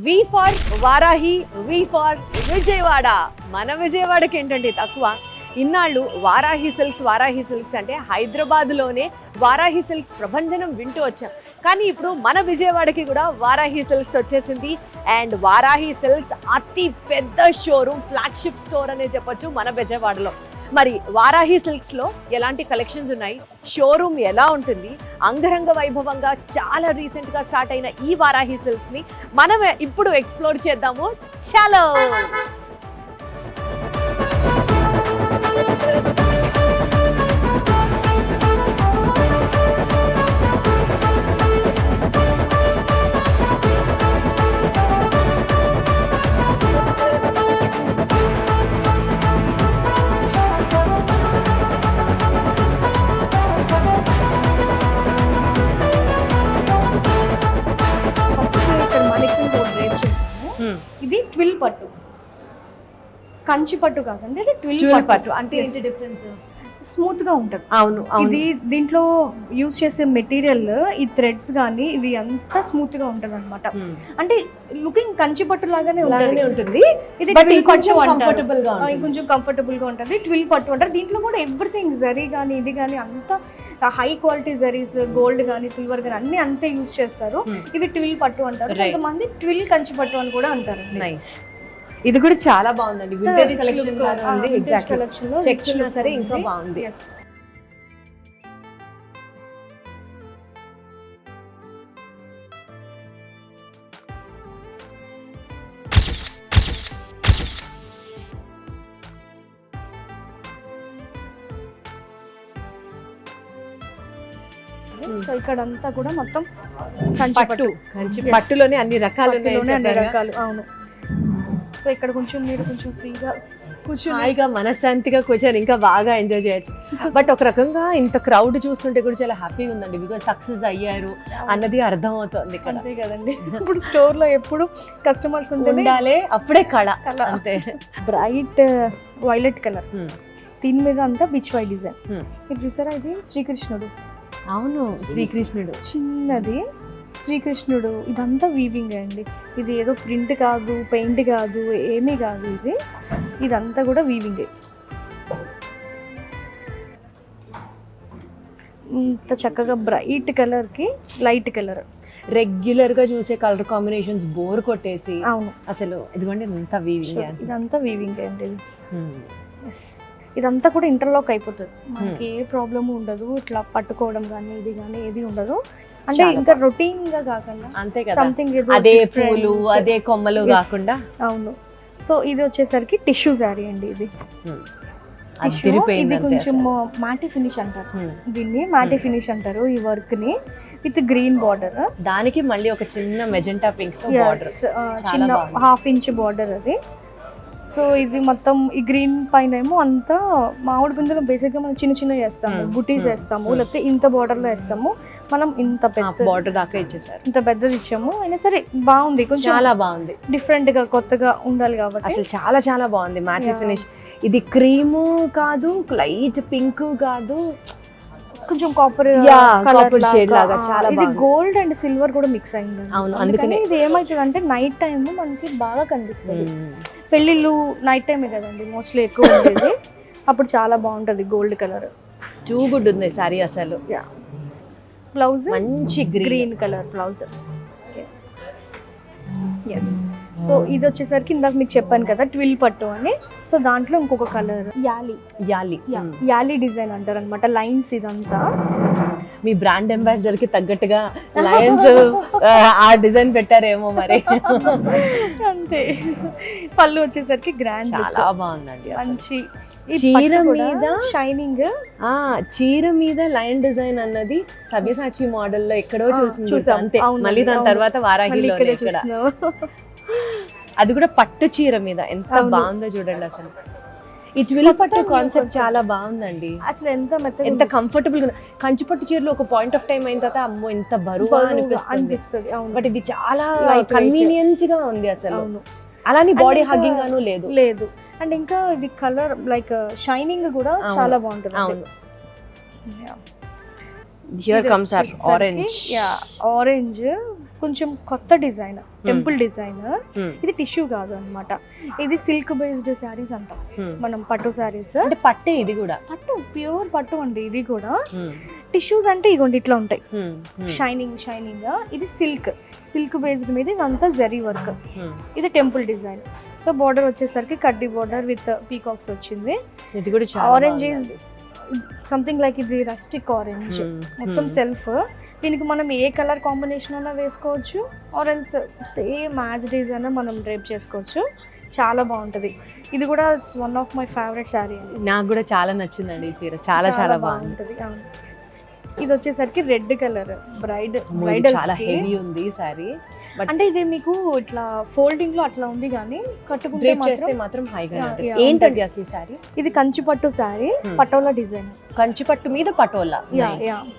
We for Varahi, V for Vijayawada. మన విజయవాడకి ఏంటంటే తక్కువ. ఇన్నాళ్ళు వారాహి సిల్క్స్ అంటే హైదరాబాద్లోనే వారాహి సిల్క్స్ ప్రభంజనం వింటూ వచ్చాం. కానీ ఇప్పుడు మన విజయవాడకి కూడా వారాహి సిల్క్స్ వచ్చేసింది. అండ్ వారాహి సిల్క్స్ అతి పెద్ద షోరూమ్, ఫ్లాగ్షిప్ స్టోర్ అనే చెప్పొచ్చు మన విజయవాడలో. మరి వారాహి సిల్క్స్లో ఎలాంటి కలెక్షన్స్ ఉన్నాయి, షోరూమ్ ఎలా ఉంటుంది, అంగరంగ వైభవంగా చాలా రీసెంట్గా స్టార్ట్ అయిన ఈ వారాహి సిల్క్స్ని మనం ఇప్పుడు ఎక్స్ప్లోర్ చేద్దాము. చలో. ఇది ట్విల్ పట్టు, కంచి పట్టు కాదండి, ఇది ట్విల్ పట్టు. అంటే ఏంటి డిఫరెన్స్? స్మూత్ గా ఉంటది. అవును, ఇది దీంట్లో యూజ్ చేసే మెటీరియల్, ఈ థ్రెడ్స్ కానీ ఇవి అంతా స్మూత్ గా ఉంటది అనమాట. అంటే లుకింగ్ కంచి పట్టు లాగానే ఉంటుంది. ఇది కొంచెం కంఫర్టబుల్ గా ఉంటుంది, కొంచెం కంఫర్టబుల్ గా ఉంటుంది. ట్విల్ పట్టు అంటారు. దీంట్లో కూడా ఎవ్రీథింగ్ జరీ కానీ ఇది కానీ అంతా హై క్వాలిటీ జరీస్, గోల్డ్ కానీ సిల్వర్ కానీ అన్ని అంతే యూజ్ చేస్తారు. ఇవి ట్విల్ పట్టు అంటారు. కొంతమంది ట్విల్ కంచి పట్టు అని కూడా అంటారు. నైస్. ఇది కూడా చాలా బాగుందండి. వింటేజ్ కలెక్షన్ లాగా ఉంది. ఎగ్జాక్ట్ కలెక్షన్ లో చెక్స్ ఉన్నా సరే ఇంకా బాగుంది. ఇక్కడ అంతా కూడా మొత్తం పట్టు, కంచి పట్టులోనే అన్ని రకాలు రకాలు. అవును. సో ఇక్కడ కొంచెం మీరు కొంచెం ఫ్రీగా హాయిగా మనశ్శాంతిగా కూర్చొని ఇంకా బాగా ఎంజాయ్ చేయొచ్చు. బట్ ఒక రకంగా ఇంత క్రౌడ్ చూస్తుంటే కూడా చాలా హ్యాపీగా ఉందండి. బికాజ్ సక్సెస్ అయ్యారు అన్నది అర్థం అవుతుంది ఇక్కడ. అంతే కదండి. ఇప్పుడు స్టోర్ లో ఎప్పుడు కస్టమర్స్ ఉండాలి, అప్పుడే కళ. అంతే. బ్రైట్ వైలెట్ కలర్, దీని మీద అంతా బిచ్ వై డిజైన్. మీరు చూసారా, ఇది శ్రీకృష్ణుడు. అవును, శ్రీకృష్ణుడు చిన్నది శ్రీకృష్ణుడు. ఇదంతా వీవింగ్ అండి. ఇది ఏదో ప్రింట్ కాదు, పెయింట్ కాదు, ఏమీ కాదు. ఇదంతా కూడా వీవింగ్. ఇంత చక్కగా బ్రైట్ కలర్ కి లైట్ కలర్. రెగ్యులర్ గా చూసే కలర్ కాంబినేషన్స్ బోర్ కొట్టేసి. అవును, అసలు ఇదిగోండి ఇంత వీవింగ్. ఇదంతా వీవింగ్ అండి. ఇదంతా కూడా ఇంటర్లాక్ అయిపోతుంది. మనకి ఏ ప్రాబ్లమ్ ఉండదు. ఇట్లా పట్టుకోవడం కానీ ఇది కానీ ఏది ఉండదు. అంటే ఇంకా రొటీన్ గా కాకుండా అంతే కదా, సంథింగ్ అదే పూలు అదే కొమ్మలు కాకుండా. అవును. సో ఇది వచ్చేసరికి టిష్యూ శారీ అండి. ఇది ఇది కొంచెం మాటి ఫినిష్ అంటారు. దీన్ని మాటి ఫినిష్ అంటారు. ఈ వర్క్ ని విత్ గ్రీన్ బార్డర్, దానికి మళ్ళీ ఒక చిన్న మెజెంటా పింక్ బార్డర్, చిన్న 1/2 ఇంచ్ బార్డర్ అది. సో ఇది మొత్తం ఈ గ్రీన్ పైన ఏమో అంతా మామిడి పిందులు బేసిక్గా మనం చిన్న చిన్న వేస్తాము, బుటీస్ వేస్తాము, లేకపోతే ఇంత బార్డర్ లో వేస్తాము. మనం ఇంత పెద్ద బార్డర్ దాకా ఇచ్చేసారు, ఇంత పెద్దది ఇచ్చాము. అయినా సరే బాగుంది, కొంచెం చాలా బాగుంది. డిఫరెంట్ గా కొత్తగా ఉండాలి కాబట్టి అసలు చాలా చాలా బాగుంది. Matte finish. ఇది క్రీము కాదు, లైట్ పింక్ కాదు, కొంచెం కాపర్ షేడ్ లాగా చాలా. ఇది గోల్డ్ అండ్ సిల్వర్ కూడా మిక్స్ అయింది. అవును, అందుకని ఇది ఏమైతుంది అంటే నైట్ టైం మనకి బాగా కనిపిస్తుంది. పెళ్ళిళ్ళు నైట్ టైమే కదండి మోస్ట్లీ ఎక్కువ ఉండేది. అప్పుడు చాలా బాగుంటది గోల్డ్ కలర్. టూ గుడ్ ఉంది సారీ అసలు. బ్లౌజ్ మంచి గ్రీన్ కలర్ బ్లౌజ్. సో ఇది వచ్చేసరికి ఇందాక మీకు చెప్పాను కదా ట్విల్ పట్టు అని. సో దాంట్లో ఇంకొక కలర్ యాలీ డిజైన్ అంటారు అనమాట. లైన్స్ ఇదంతా మీ బ్రాండ్ అంబాసిడర్ కి తగ్గట్టుగా లయన్స్ ఆ డిజైన్ పెట్టారేమో మరి. అంతే. పళ్ళు వచ్చేసరికి గ్రాండ్, చాలా బాగుందండి. మంచి చీర మీద షైనింగ్. చీర మీద లైన్ డిజైన్ అన్నది సవ్యసాచి మోడల్ లో ఎక్కడో చూసాం అంతే. మళ్ళీ దాని తర్వాత వారాహిలో అది కూడా పట్టు చీర మీద ఎంత బాగుందో చూడండి. అసలు ఈ ట్విల్ పట్టు కాన్సెప్ట్ చాలా బాగుందండి. అసలు ఎంత కంఫర్టబుల్ గా. కంచి పట్టు చీరలో ఒక పాయింట్ ఆఫ్ టైం అయిన తర్వాత అమ్మో ఎంత బరువు అనిపిస్తుంది. బట్ ఇది చాలా కన్వీనియంట్ గా ఉంది అసలు. అలానే బాడీ హగ్గింగ్ గాను లేదు. అండ్ ఇంకా ఇది కలర్ లైక్ షైనింగ్ కూడా చాలా బాగుంటుంది. అవును. Here comes our orange. Orange కొంచెం కొత్త డిజైన్, టెంపుల్ డిజైన్. ఇది టిష్యూ కాదు అన్నమాట, ఇది సిల్క్ బేస్డ్ శారీస్ అంటాం మనం, పట్టు శారీస్. అంటే పట్టే ఇది కూడా, పట్టు ప్యూర్ పట్టు అండి ఇది కూడా. టిష్యూస్ అంటే ఇగోండి ఇట్లా ఉంటాయి, షైనింగ్ షైనింగ్. ఇది సిల్క్ బేస్డ్ మీద ఇదంతా జరీ వర్క్. ఇది టెంపుల్ డిజైన్. సో బోర్డర్ వచ్చేసరికి కడ్డీ బోర్డర్ విత్ పీకాక్స్ వచ్చింది. ఇది కూడా ఆరెంజ్ ఈజ్ సంథింగ్ లైక్ ఇది రస్టిక్ ఆరెంజ్, మొత్తం సెల్ఫ్. దీనికి మనం ఏ కలర్ కాంబినేషన్ అయినా వేసుకోవచ్చు, orange same as it is అయినా మనం డ్రేప్ చేసుకోవచ్చు. చాలా బాగుంటుంది. ఇది కూడా one of my favourite sari అండి. నాకు కూడా చాలా నచ్చిందండి ఈ చీర, చాలా చాలా బాగుంటుంది. ఇది వచ్చేసరికి రెడ్ కలర్, బ్రైడల్ చాలా హెవీ ఉంది ఈ సారీ. అంటే ఇది మీకు ఇట్లా ఫోల్డింగ్ లో అట్లా ఉంది కానీ కట్టుకుంటే మాత్రం హైగా ఉంటుంది. ఏంటండి అసలు ఈ సారీ? ఇది కంచి పట్టు సారీ, పటోలా డిజైన్. కంచి పట్టు మీద పటోలా,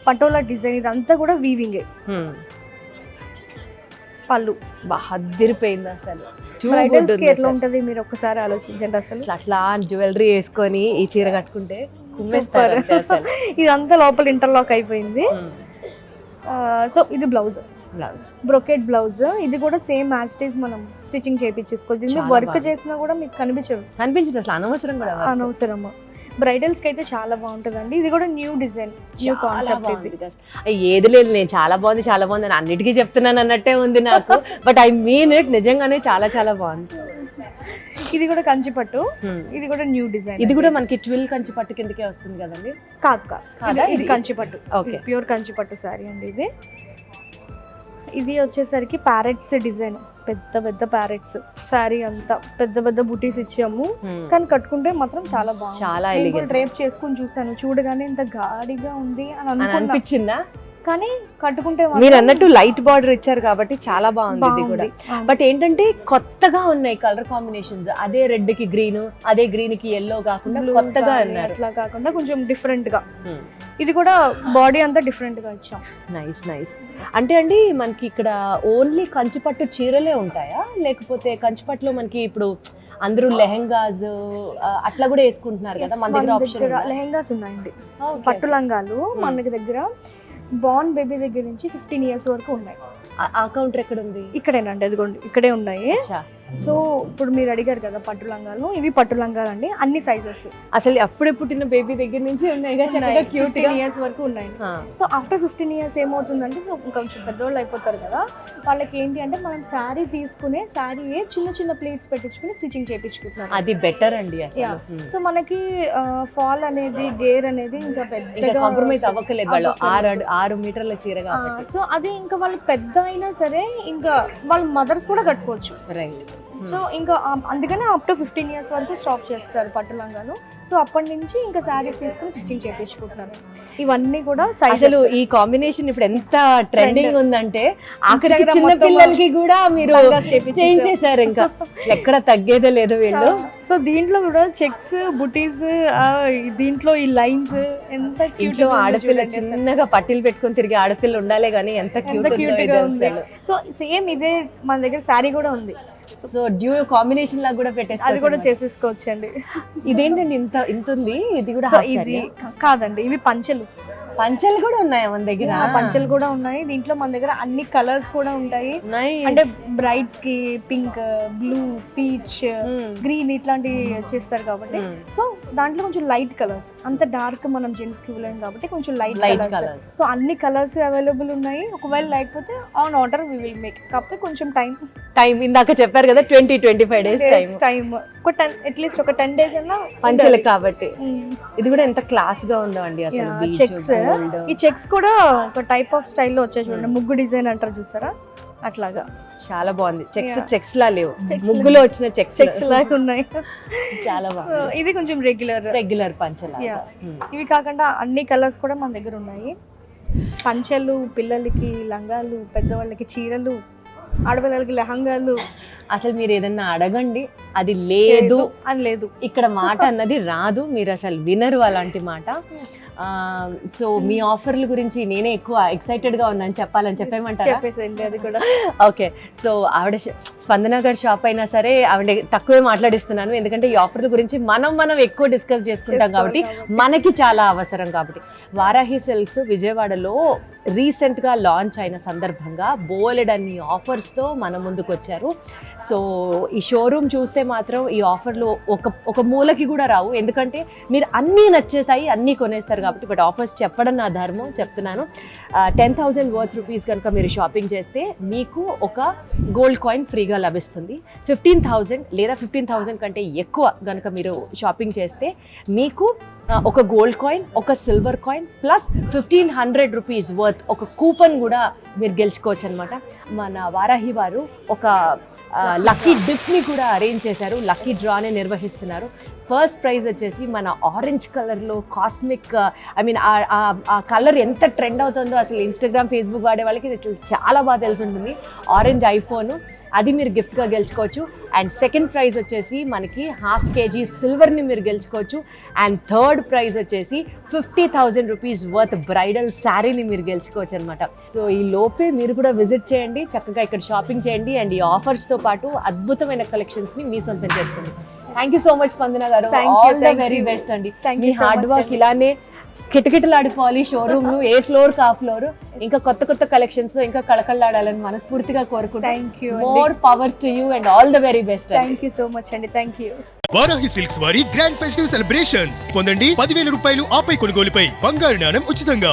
పటోలా డిజైన్. ఇదంతా కూడా వీవింగ్. పళ్ళు హద్దిరిపోయింది అసలు. ఎట్లా ఉంటది మీరు ఒక్కసారి ఆలోచించండి. అసలు అట్లా జ్యువెలరీ వేసుకొని ఈ చీర కట్టుకుంటే ఇదంతా లోపల ఇంటర్లాక్ అయిపోయింది. సో ఇది బ్లౌజ్, బ్రొకెట్ బ్లౌజ్. ఇది కూడా సేమ్ యాజ్ ఇట్ ఈజ్ మనం స్టిచ్చింగ్ చేయించేసుకోవచ్చు. వర్క్ చేసినా కూడా మీకు కనిపించదు అసలు, అనవసరం కూడా అనవసరము. బ్రైడల్స్ కి అయితే చాలా బాగుంటుందండి. ఇది కూడా న్యూ డిజైన్, న్యూ కాన్సెప్ట్. ఇది ఏది లేదు, నేను చాలా బాగుంది అని అన్నిటికీ చెప్తున్నాను అన్నట్టే ఉంది నాకు. బట్ ఐ మీన్ ఇట్, నిజంగానే చాలా చాలా బాగుంది. ఇది కూడా కంచి పట్టు, ఇది కూడా న్యూ డిజైన్. ఇది కూడా మనకి 12 కంచి పట్టు కిందకే వస్తుంది కదండి? కాదు, ఇది కంచి పట్టు. ఓకే, ప్యూర్ కంచి పట్టు సారీ అండి ఇది. ఇది వచ్చేసరికి ప్యారెట్స్ డిజైన్, పెద్ద పెద్ద ప్యారెట్స్ సారీ అంతా, పెద్ద పెద్ద బుటీస్ ఇచ్చాము. కానీ కట్టుకుంటే మాత్రం చాలా బాగుంది. చాలా డ్రేప్ చేసుకుని చూసాను, చూడగానే ఇంత గాడిగా ఉంది అని అనిపించిందా? కానీ కట్టుకుంటే మీరు అన్నట్టు లైట్ బార్డర్ ఇచ్చారు కాబట్టి చాలా బాగుంది ఇది కూడా. బట్ ఏంటంటే కొత్తగా ఉన్నాయి కలర్ కాంబినేషన్స్. అదే రెడ్ కి గ్రీన్, అదే గ్రీన్ కి ఎల్లో కాకుండా కొత్తగా అన్నారు. అట్లా కాకుండా కొంచెం డిఫరెంట్ గా. ఇది కూడా బాడీ అంతా డిఫరెంట్ గా ఇచ్చాం. నైస్. అంటే అండి మనకి ఇక్కడ ఓన్లీ కంచిపట్టు చీరలే ఉంటాయా, లేకపోతే కంచిపట్టులో మనకి ఇప్పుడు అందరూ లెహెంగాస్ అట్లా కూడా వేసుకుంటున్నారు కదా? మన దగ్గర ఆప్షన్ లెహెంగాస్ ఉన్నాయండి, పట్టు లంగాలు మన దగ్గర. బార్న్ బేబీ దగ్గర నుంచి 15 years వరకు ఉన్నాయి. ఆ కౌంటర్ ఎక్కడ ఉంది? ఇక్కడేనండి, అదిగోండి ఇక్కడే ఉన్నాయి. సో ఇప్పుడు మీరు అడిగారు కదా పట్టు లంగాలు, ఇవి పట్టు లంగాలు అండి, అన్ని సైజెస్. అసలు అప్పుడే పుట్టిన బేబీ దగ్గర నుంచి ఉన్నాయి, క్యూట్ 15 years వరకు ఉన్నాయి. సో ఆఫ్టర్ 15 years ఏమవుతుందంటే, సో కొంచెం పెద్దోళ్ళు అయిపోతారు కదా, వాళ్ళకి ఏంటి అంటే మనం శారీ తీసుకునే శారీ చిన్న చిన్న ప్లేట్స్ పెట్టించుకుని స్టిచ్చింగ్ చేయించుకుంటున్నారు. అది బెటర్ అండి అసలు. సో మనకి ఫాల్ అనేది, గేర్ అనేది ఇంకా పెద్దగా కాంప్రమైజ్ అవ్వకలేదు వాళ్ళు. 6 మీటర్ల చీర కాబట్టి. సో అది ఇంకా వాళ్ళు పెద్ద అయినా సరే ఇంకా వాళ్ళ మదర్స్ కూడా కట్టుకోవచ్చు. రైట్. సో ఇంకా అందుకనే అప్ టు 15 years వరకు స్టాప్ చేస్తారు పట్టు లంగాలు. సో అప్పటి నుంచి ఇంకా శారీస్ తీసుకుని స్టిచ్చింగ్ చేయించుకుంటున్నారు. ఇవన్నీ కూడా అసలు ఈ కాంబినేషన్ ఇప్పుడు ఎంత ట్రెండింగ్ ఉందంటే ఆఖరికి చిన్న పిల్లలకి కూడా మీరు చేయించేశారు. ఇంకా ఎక్కడ తగ్గేదే లేదు వీళ్ళు. సో దీంట్లో కూడా చెక్స్, బుటీస్, దీంట్లో ఈ లైన్స్ ఎంత క్యూట్. ఆడపిల్ల చిన్నగా పట్టీలు పెట్టుకుని తిరిగి ఆడపిల్ల ఉండాలి కానీ ఎంత క్యూట్ గా ఉంది. సో సేమ్ ఇదే మన దగ్గర శారీ కూడా ఉంది. సో డ్యూ కాంబినేషన్ లాగా కూడా పెట్టేసి అది కూడా చేసేసుకోవచ్చు అండి. ఇదేంటండి ఇంత ఉంది? ఇది కూడా ఇది కాదండి, ఇవి పంచెలు కూడా ఉన్నాయి మన దగ్గర. పంచెలు కూడా ఉన్నాయి. దీంట్లో మన దగ్గర అన్ని కలర్స్ కూడా ఉంటాయి. అంటే బ్రైడ్స్ కి పింక్, బ్లూ, పీచ్, గ్రీన్ ఇట్లాంటివి చేస్తారు కాబట్టి. సో దాంట్లో కొంచెం లైట్ కలర్స్, అంత డార్క్ మనం జెంట్స్ కి ఇవ్వలేం కాబట్టి కొంచెం లైట్ కలర్స్. సో అన్ని కలర్స్ అవైలబుల్ ఉన్నాయి. ఒకవేళ లేకపోతే on order we will make. కాకపోతే కొంచెం టైం ఇందాక చెప్పారు కదా 20-25 days టైం. అట్లీస్ట్ ఒక 10 days అన్నా పంచెలు కాబట్టి. ఇది కూడా ఎంత క్లాస్ గా ఉందో అండి అసలు. ఈ చెక్స్ కూడా ఒక టైప్ ఆఫ్ స్టైల్లో వచ్చాయి చూడండి, ముగ్గు డిజైన్ అంటారు చూస్తారా, అట్లాగా చాలా బాగుంది. చెక్స్ లా లేవు, ముగ్గులో వచ్చిన చెక్స్ లాగా ఉన్నాయి. చాలా బాగుంది. ఇది కొంచెం రెగ్యులర్ పంచెలు. ఇవి కాకుండా అన్ని కలర్స్ కూడా మన దగ్గర ఉన్నాయి. పంచెలు, పిల్లలకి లంగాలు, పెద్దవాళ్ళకి చీరలు, ఆడపిల్లలకి లెహంగాలు, అసలు మీరు ఏదన్నా అడగండి, అది లేదు అని లేదు. ఇక్కడ మాట అన్నది రాదు, మీరు అసలు వినరు అలాంటి మాట. సో మీ ఆఫర్ల గురించి నేనే ఎక్కువ ఎక్సైటెడ్గా ఉన్నాను చెప్పాలని చెప్పేమంటారా? చెప్పేసేయండి అది కూడా. ఓకే, సో ఆవిడ స్పందన గారి షాప్ అయినా సరే ఆవిడ తక్కువే మాట్లాడిస్తున్నాను, ఎందుకంటే ఈ ఆఫర్ల గురించి మనం ఎక్కువ డిస్కస్ చేసుకుంటాం కాబట్టి మనకి చాలా అవసరం కాబట్టి. వారాహి సిల్క్స్ విజయవాడలో రీసెంట్గా లాంచ్ అయిన సందర్భంగా బోలెడన్ని ఆఫర్స్తో మన ముందుకు వచ్చారు. సో ఈ షోరూమ్ చూస్తే మాత్రం ఈ ఆఫర్లు ఒక మూలకి కూడా రావు, ఎందుకంటే మీరు అన్నీ నచ్చేస్తాయి, అన్నీ కొనేస్తారు కాబట్టి. బట్ ఆఫర్స్ చెప్పడం నా ధర్మం, చెప్తున్నాను. 10,000 వర్త్ రూపీస్ కనుక మీరు షాపింగ్ చేస్తే మీకు ఒక గోల్డ్ కాయిన్ ఫ్రీగా లభిస్తుంది. 15,000 లేదా 15,000 కంటే ఎక్కువ కనుక మీరు షాపింగ్ చేస్తే మీకు ఒక గోల్డ్ కాయిన్, ఒక silver coin plus 1,500 rupees worth ఒక కూపన్ కూడా మీరు గెలుచుకోవచ్చు అనమాట. మన వారాహి వారు ఒక లక్కీ డిప్ని కూడా అరేంజ్ చేశారు, లక్కీ డ్రాని నిర్వహిస్తున్నారు. ఫస్ట్ ప్రైజ్ వచ్చేసి మన ఆరెంజ్ కలర్లో కాస్మిక్, ఐ మీన్ ఆ కలర్ ఎంత ట్రెండ్ అవుతుందో అసలు ఇన్స్టాగ్రామ్, ఫేస్బుక్ వాడే వాళ్ళకి ఇది చాలా బాగా తెలిసి ఉంటుంది. ఆరెంజ్ ఐఫోన్, అది మీరు గిఫ్ట్గా గెలుచుకోవచ్చు. అండ్ సెకండ్ ప్రైజ్ వచ్చేసి మనకి 1/2 kg సిల్వర్ని మీరు గెలుచుకోవచ్చు. అండ్ థర్డ్ ప్రైజ్ వచ్చేసి 50,000 రూపీస్ వర్త్ బ్రైడల్ శారీని మీరు గెలుచుకోవచ్చు అనమాట. సో ఈ లోపే మీరు కూడా విజిట్ చేయండి, చక్కగా ఇక్కడ షాపింగ్ చేయండి. అండ్ ఈ ఆఫర్స్తో పాటు అద్భుతమైన కలెక్షన్స్ని మీ సొంతం చేసుకోండి. థ్యాంక్ యూ సో మచ్ స్పందన గారు, ఆల్ ద వెరీ బెస్ట్ అండి. మీ హార్డ్ వర్క్ ఇలానే కిటకిటలాడిపోవాలి షోరూమ్, ఏ ఫ్లోర్ కా ఫ్లోర్, ఇంకా కొత్త కలెక్షన్స్ తో ఇంకా కళకళలాడాలని మనస్ఫూర్తిగా కోరుకుంటున్నాను. More power to you and all the very best. Thank you so much అండి. Thank you. వారాహి సిల్క్స్ వారి గ్రాండ్ ఫెస్టివ్ సెలబ్రేషన్స్ పొందండి 10,000 రూపాయలు ఆపై కొనుగోలుపై బంగారు నాణెం ఉచితంగా.